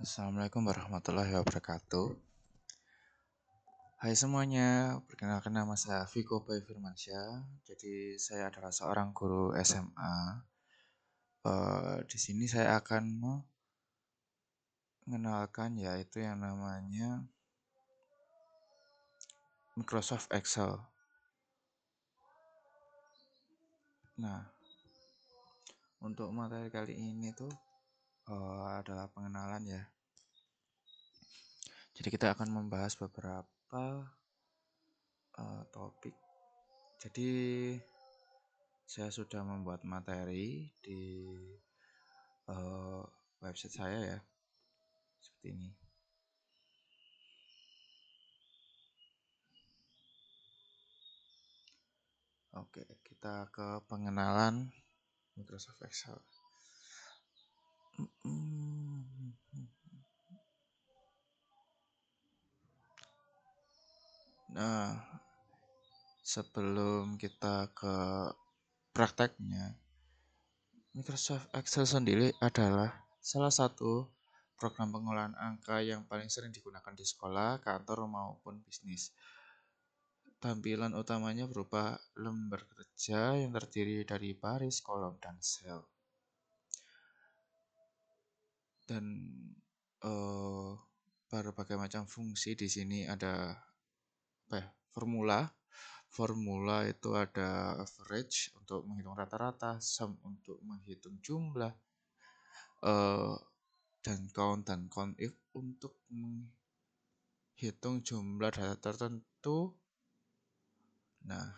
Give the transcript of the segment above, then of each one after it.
Assalamualaikum warahmatullahi wabarakatuh. Hai semuanya, perkenalkan nama saya Viko Boy Firmansyah. Jadi saya adalah seorang guru SMA. Di sini saya akan mengenalkan yaitu yang namanya Microsoft Excel. Nah, untuk materi kali ini tuh adalah pengenalan ya. Jadi kita akan membahas beberapa topik. Jadi saya sudah membuat materi di website saya ya, seperti ini. Oke, kita ke pengenalan Microsoft Excel. Nah, sebelum kita ke prakteknya, Microsoft Excel sendiri adalah salah satu program pengolahan angka yang paling sering digunakan di sekolah, kantor, maupun bisnis. Tampilan utamanya berupa lembar kerja yang terdiri dari baris, kolom, dan sel. Dan berbagai macam fungsi di sini ada formula. Formula itu ada average untuk menghitung rata-rata, sum untuk menghitung jumlah, dan count if untuk menghitung jumlah data tertentu. Nah,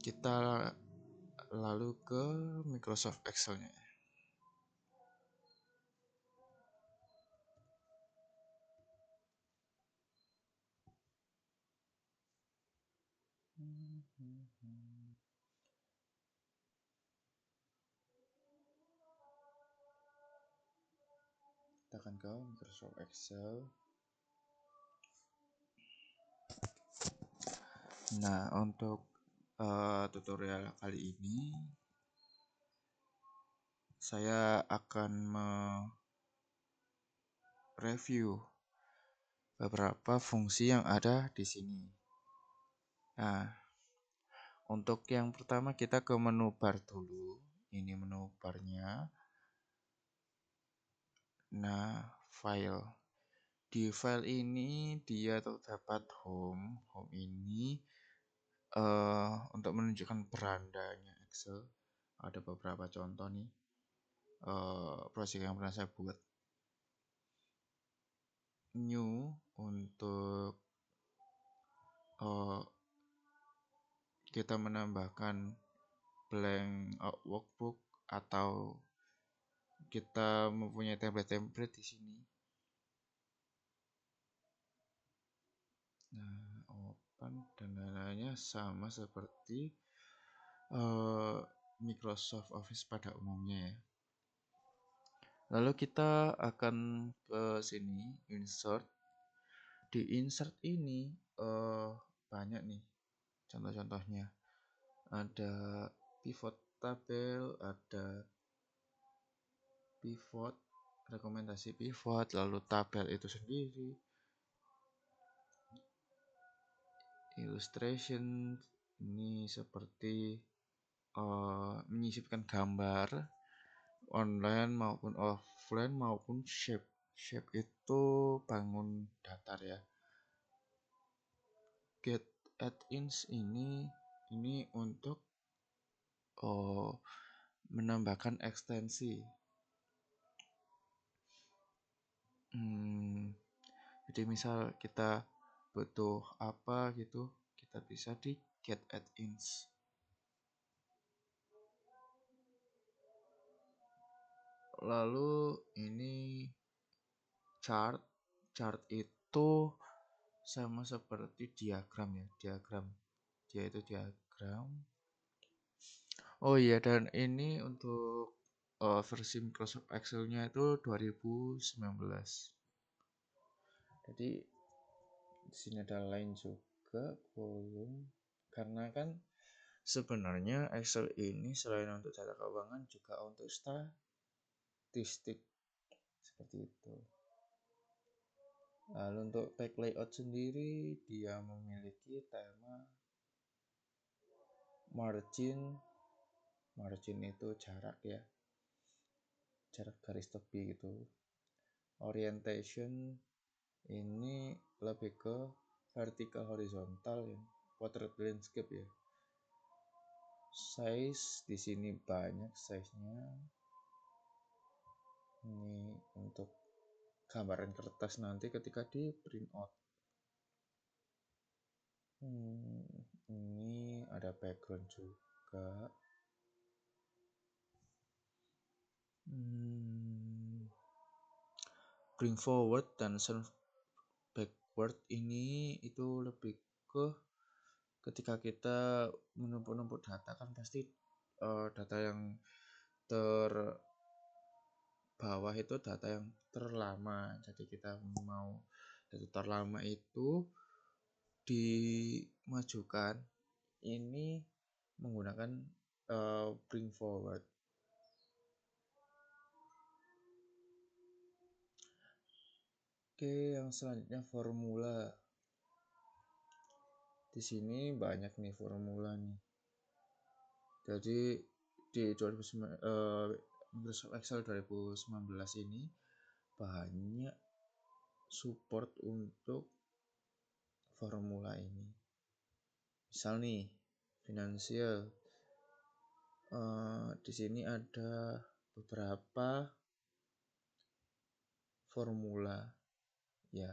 kita lalu ke Microsoft Excel-nya. Kita akan ke Microsoft Excel. Nah, untuk tutorial kali ini saya akan mereview beberapa fungsi yang ada di sini. Nah, untuk yang pertama kita ke menu bar dulu. Ini menu barnya. Nah, file. Di file ini dia terdapat home. Home ini untuk menunjukkan berandanya Excel. Ada beberapa contoh nih proyek yang pernah saya buat. New untuk kita menambahkan blank workbook atau kita mempunyai template di sini. Nah, open dan lain-lainnya sama seperti Microsoft Office pada umumnya ya. Lalu kita akan ke sini insert. Di insert ini banyak nih contoh-contohnya. Ada pivot tabel, ada pivot, rekomendasi pivot, lalu tabel itu sendiri, illustration ini seperti menyisipkan gambar online maupun offline maupun shape. Shape itu bangun datar ya. Get add-ins ini untuk menambahkan ekstensi. Jadi misal kita butuh apa gitu, kita bisa di get add-ins. Lalu ini chart itu sama seperti diagram ya, dia itu diagram. Oh iya, dan ini untuk versi Microsoft Excel-nya itu 2019. Jadi di sini ada line juga, kolom, karena kan sebenarnya Excel ini selain untuk data keuangan juga untuk statistik. seperti itu. Lalu untuk page layout sendiri dia memiliki tema margin itu jarak ya, jarak garis tepi gitu. Orientation ini lebih ke vertical horizontal ya, portrait landscape ya. Size di sini banyak size-nya. Ini untuk gambaran kertas nanti ketika di print out. Ini ada background juga. Bring forward dan send backward ini itu lebih ke ketika kita menumpuk data kan pasti data yang terbawah itu data yang terlama. Jadi kita mau data terlama itu dimajukan, ini menggunakan bring forward. Oke, yang selanjutnya formula. Di sini banyak nih formula nih. Jadi di Microsoft Excel 2019 ini banyak support untuk formula ini. Misal nih, finansial. Di sini ada beberapa formula ya.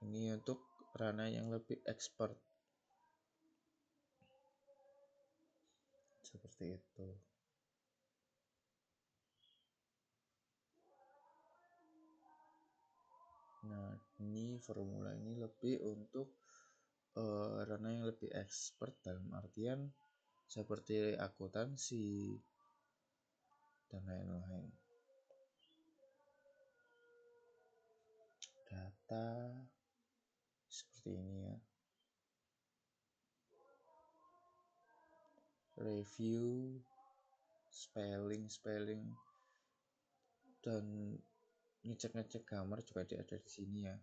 Ini untuk ranah yang lebih expert. Seperti itu. Nah, ini formula ini lebih untuk ranah yang lebih expert dalam artian seperti akuntansi dan lain-lain. Data seperti ini ya. Review, spelling dan ngecek gambar juga ada di sini ya.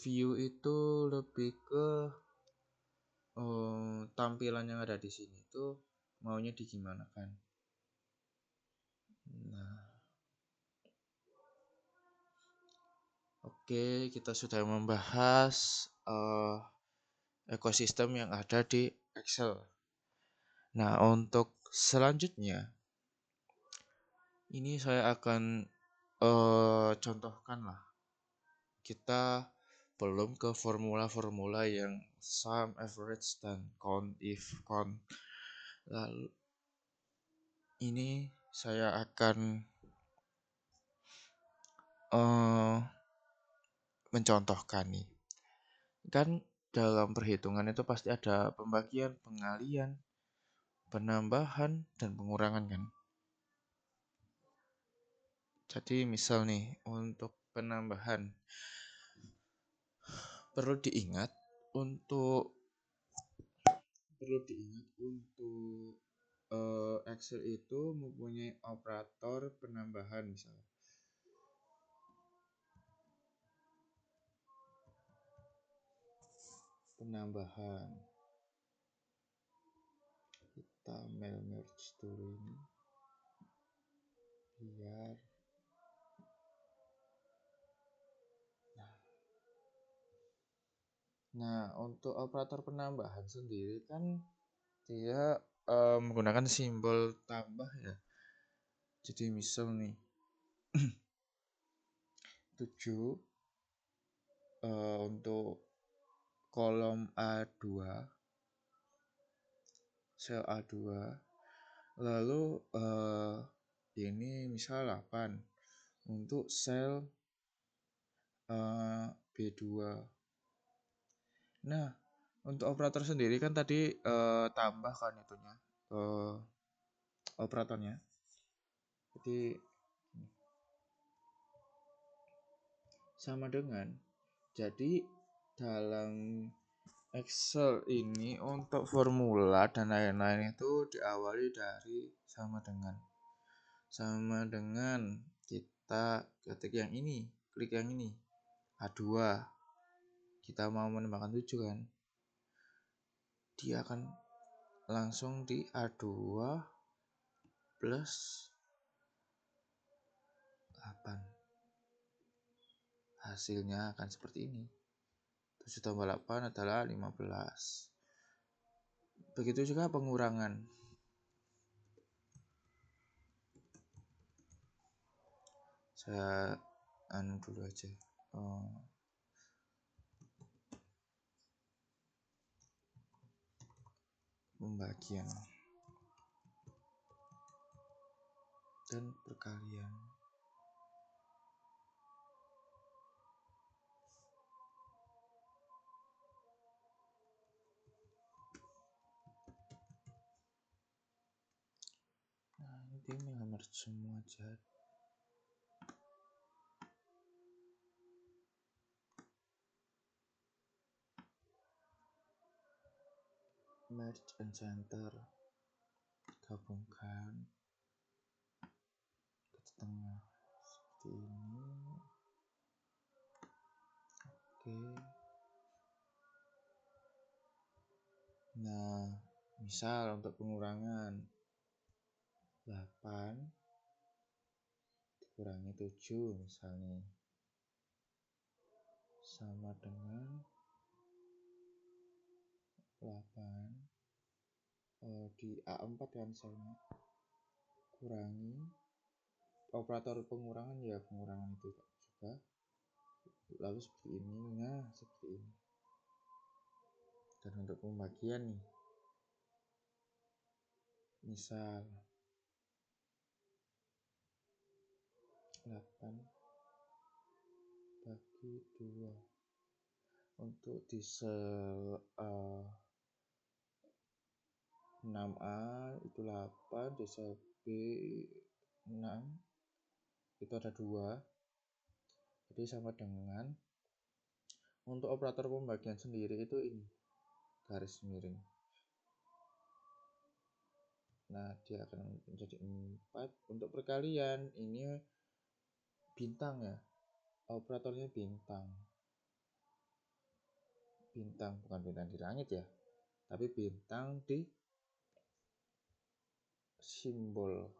View itu lebih ke tampilan yang ada di sini tuh maunya digimanakan. Nah, oke, kita sudah membahas ekosistem yang ada di Excel. Nah, untuk selanjutnya ini saya akan contohkan lah. Kita belum ke formula-formula yang sum, average, dan count, if, count. Lalu ini saya akan mencontohkan nih. Kan dalam perhitungan itu pasti ada pembagian, pengalian, penambahan, dan pengurangan kan. Jadi misal nih untuk penambahan perlu diingat untuk Excel itu mempunyai operator penambahan misalnya. Penambahan. Kita merge dulu ini. Biar Nah, untuk operator penambahan sendiri kan dia menggunakan simbol tambah ya. Jadi misal nih 7 untuk kolom A2, sel A2, lalu ini misal 8 untuk sel B2. Nah, untuk operator sendiri kan tadi tambah kan itunya operatornya. Jadi sama dengan, jadi dalam Excel ini untuk formula dan lain-lain itu diawali dari sama dengan. sama dengan kita ketik yang ini, klik yang ini, A2. Kita mau menambahkan 7 kan, dia akan langsung di A2 plus 8. Hasilnya akan seperti ini. 7 tambah 8 adalah 15. Begitu juga pengurangan. Saya dulu aja. Pembagian dan perkalian. Nah, ini dia ngelamar semua jahat. Merge and center, gabungkan ke tengah seperti ini. Oke. Nah, misal untuk pengurangan 8 dikurangi 7 misalnya sama dengan 8 di A4 kan misalnya, kurangi operator pengurangan ya, pengurangan itu juga, lalu seperti ini. Nah, seperti ini. Dan untuk pembagian nih, misal 8 bagi 2 untuk di sel 6A itu 8, di sel B 6 itu ada 2, jadi sama dengan untuk operator pembagian sendiri itu ini garis miring. Nah, dia akan menjadi 4. Untuk perkalian ini bintang ya, operatornya bintang bukan bintang di langit ya, tapi bintang di simbol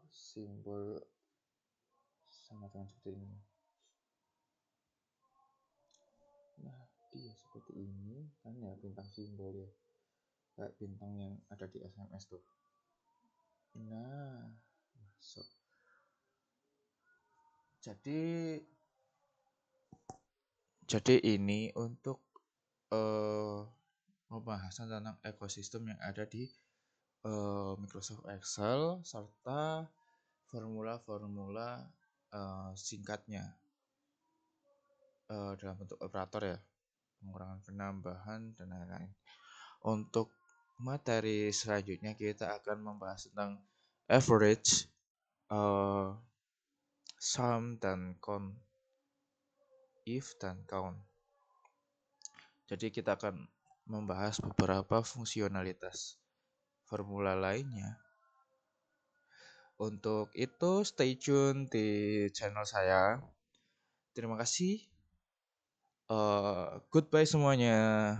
sama dengan seperti ini. Nah, dia seperti ini kan ya, bintang simbol ya, kayak bintang yang ada di SMS tuh. Nah, masuk. Jadi ini untuk pembahasan tentang ekosistem yang ada di Microsoft Excel serta formula-formula singkatnya dalam bentuk operator ya, pengurangan, penambahan, dan lain-lain. Untuk materi selanjutnya kita akan membahas tentang average, sum dan count, if dan count. Jadi kita akan membahas beberapa fungsionalitas formula lainnya. Untuk itu stay tune di channel saya. Terima kasih. Goodbye semuanya.